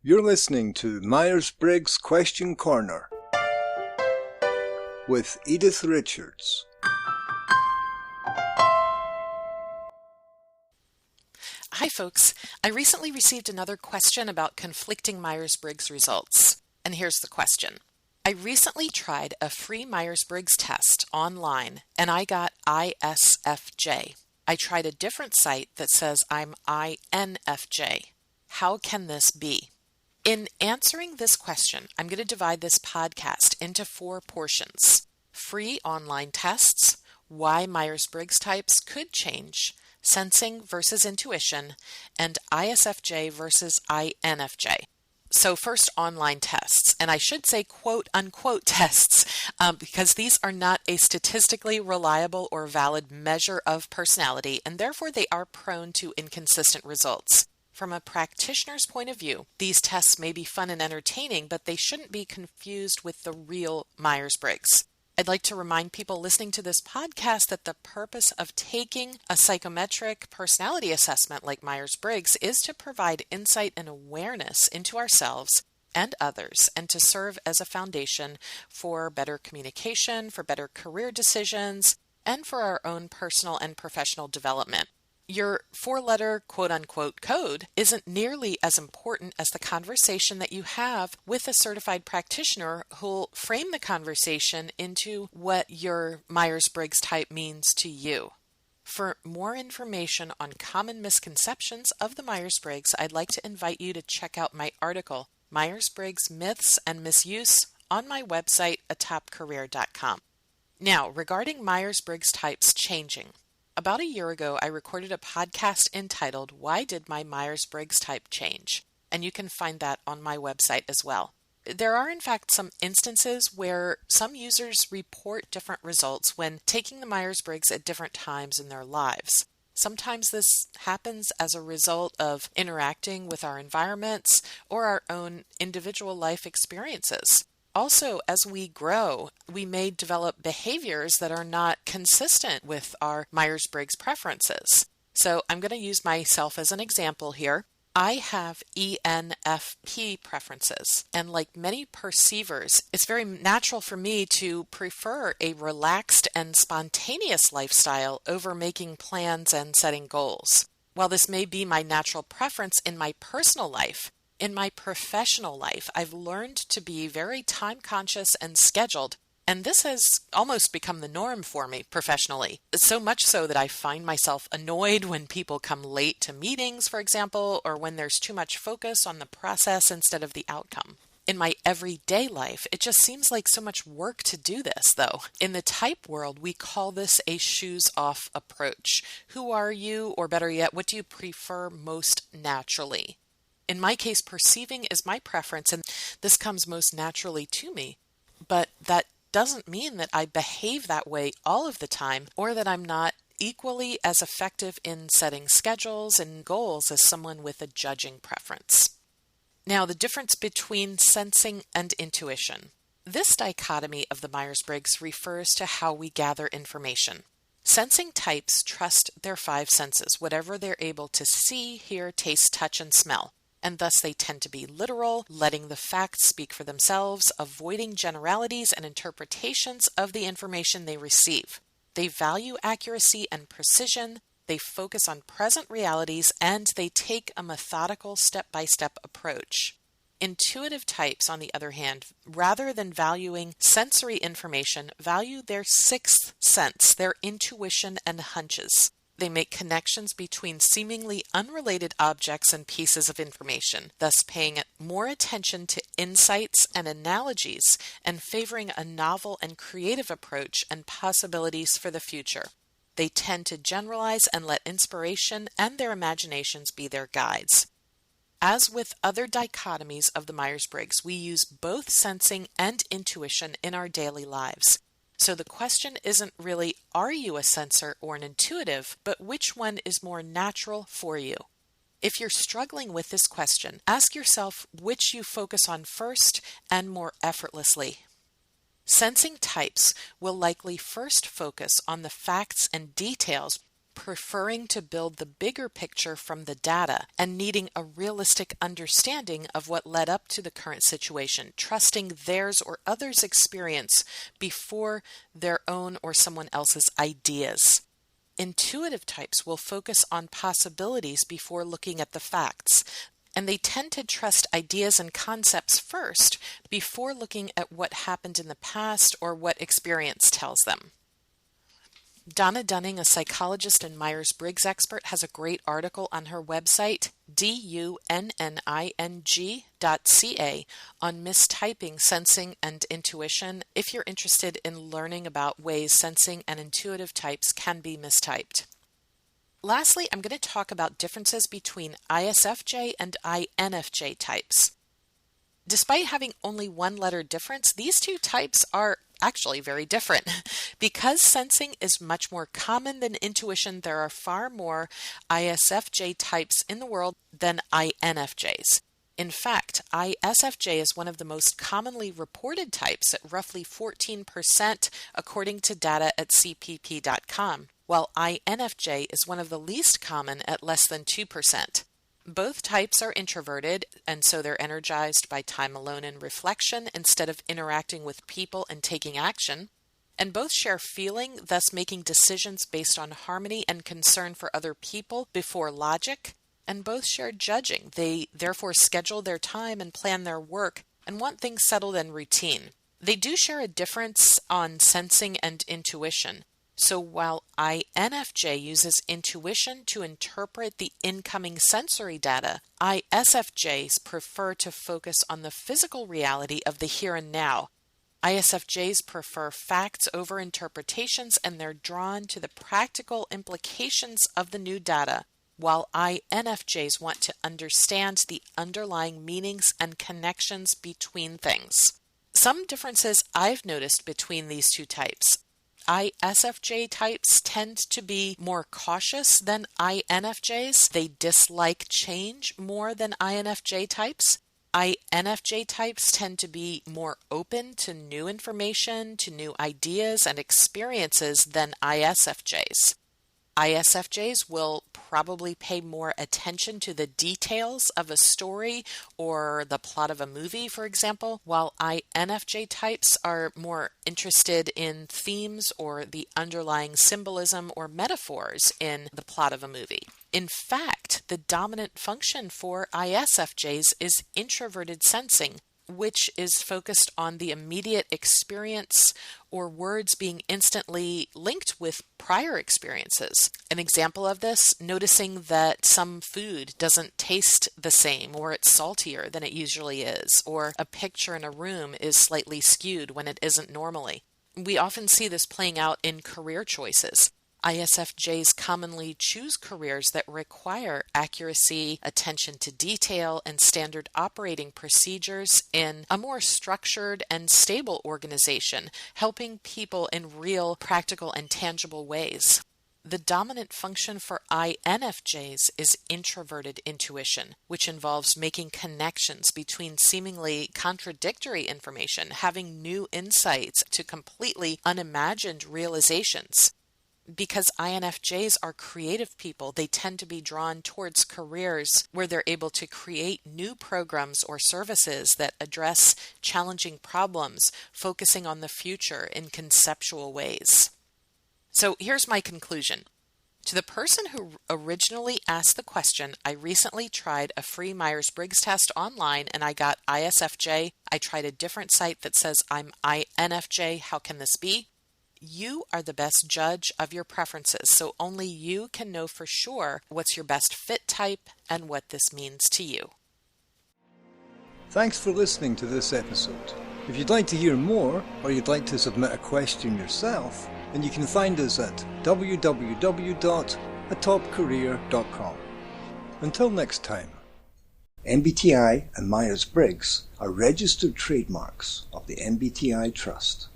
You're listening to Myers-Briggs Question Corner with Edythe Richards. Hi folks, I recently received another question about conflicting Myers-Briggs results. And here's the question. I recently tried a free Myers-Briggs test online and I got ISFJ. I tried a different site that says I'm INFJ. How can this be? In answering this question, I'm going to divide this podcast into 4 portions. Free online tests, why Myers-Briggs types could change, sensing versus intuition, and ISFJ versus INFJ. So first, online tests, and I should say quote-unquote tests because these are not a statistically reliable or valid measure of personality, and therefore they are prone to inconsistent results. From a practitioner's point of view, these tests may be fun and entertaining, but they shouldn't be confused with the real Myers-Briggs. I'd like to remind people listening to this podcast that the purpose of taking a psychometric personality assessment like Myers-Briggs is to provide insight and awareness into ourselves and others, and to serve as a foundation for better communication, for better career decisions, and for our own personal and professional development. Your 4-letter quote-unquote code isn't nearly as important as the conversation that you have with a certified practitioner who'll frame the conversation into what your Myers-Briggs type means to you. For more information on common misconceptions of the Myers-Briggs, I'd like to invite you to check out my article, Myers-Briggs Myths and Misuse, on my website, atopcareer.com. Now, regarding Myers-Briggs types changing. About a year ago, I recorded a podcast entitled, Why Did My Myers-Briggs Type Change? And you can find that on my website as well. There are, in fact, some instances where some users report different results when taking the Myers-Briggs at different times in their lives. Sometimes this happens as a result of interacting with our environments or our own individual life experiences. Also, as we grow, we may develop behaviors that are not consistent with our Myers-Briggs preferences. So I'm going to use myself as an example here. I have ENFP preferences, and like many perceivers, it's very natural for me to prefer a relaxed and spontaneous lifestyle over making plans and setting goals. While this may be my natural preference in my personal life, in my professional life, I've learned to be very time-conscious and scheduled, and this has almost become the norm for me professionally. So much so that I find myself annoyed when people come late to meetings, for example, or when there's too much focus on the process instead of the outcome. In my everyday life, it just seems like so much work to do this, though. In the type world, we call this a shoes-off approach. Who are you, or better yet, what do you prefer most naturally? In my case, perceiving is my preference, and this comes most naturally to me. But that doesn't mean that I behave that way all of the time, or that I'm not equally as effective in setting schedules and goals as someone with a judging preference. Now, the difference between sensing and intuition. This dichotomy of the Myers-Briggs refers to how we gather information. Sensing types trust their 5 senses, whatever they're able to see, hear, taste, touch, and smell. And thus they tend to be literal, letting the facts speak for themselves, avoiding generalities and interpretations of the information they receive. They value accuracy and precision, they focus on present realities, and they take a methodical step-by-step approach. Intuitive types, on the other hand, rather than valuing sensory information, value their 6th sense, their intuition and hunches. They make connections between seemingly unrelated objects and pieces of information, thus paying more attention to insights and analogies and favoring a novel and creative approach and possibilities for the future. They tend to generalize and let inspiration and their imaginations be their guides. As with other dichotomies of the Myers-Briggs, we use both sensing and intuition in our daily lives. So the question isn't really, are you a sensor or an intuitive, but which one is more natural for you? If you're struggling with this question, ask yourself which you focus on first and more effortlessly. Sensing types will likely first focus on the facts and details preferring to build the bigger picture from the data and needing a realistic understanding of what led up to the current situation, trusting theirs or others' experience before their own or someone else's ideas. Intuitive types will focus on possibilities before looking at the facts, and they tend to trust ideas and concepts first before looking at what happened in the past or what experience tells them. Donna Dunning, a psychologist and Myers-Briggs expert, has a great article on her website, dunning.ca, on mistyping, sensing, and intuition, if you're interested in learning about ways sensing and intuitive types can be mistyped. Lastly, I'm going to talk about differences between ISFJ and INFJ types. Despite having only one letter difference, these two types are actually very different. Because sensing is much more common than intuition, there are far more ISFJ types in the world than INFJs. In fact, ISFJ is one of the most commonly reported types at roughly 14% according to data at cpp.com, while INFJ is one of the least common at less than 2%. Both types are introverted, and so they're energized by time alone and reflection instead of interacting with people and taking action. And both share feeling, thus making decisions based on harmony and concern for other people before logic. And both share judging. They therefore schedule their time and plan their work and want things settled and routine. They do share a difference on sensing and intuition. So while INFJ uses intuition to interpret the incoming sensory data, ISFJs prefer to focus on the physical reality of the here and now. ISFJs prefer facts over interpretations, and they're drawn to the practical implications of the new data, while INFJs want to understand the underlying meanings and connections between things. Some differences I've noticed between these two types. ISFJ types tend to be more cautious than INFJs. They dislike change more than INFJ types. INFJ types tend to be more open to new information, to new ideas and experiences than ISFJs. ISFJs will probably pay more attention to the details of a story or the plot of a movie, for example, while INFJ types are more interested in themes or the underlying symbolism or metaphors in the plot of a movie. In fact, the dominant function for ISFJs is introverted sensing, which is focused on the immediate experience or words being instantly linked with prior experiences. An example of this, noticing that some food doesn't taste the same, or it's saltier than it usually is, or a picture in a room is slightly skewed when it isn't normally. We often see this playing out in career choices. ISFJs commonly choose careers that require accuracy, attention to detail, and standard operating procedures in a more structured and stable organization, helping people in real, practical, and tangible ways. The dominant function for INFJs is introverted intuition, which involves making connections between seemingly contradictory information, having new insights to completely unimagined realizations. Because INFJs are creative people, they tend to be drawn towards careers where they're able to create new programs or services that address challenging problems, focusing on the future in conceptual ways. So here's my conclusion. To the person who originally asked the question, I recently tried a free Myers-Briggs test online and I got ISFJ. I tried a different site that says I'm INFJ. How can this be? You are the best judge of your preferences, so only you can know for sure what's your best fit type and what this means to you. Thanks for listening to this episode. If you'd like to hear more, or you'd like to submit a question yourself, then you can find us at www.atopcareer.com. Until next time. MBTI and Myers-Briggs are registered trademarks of the MBTI Trust.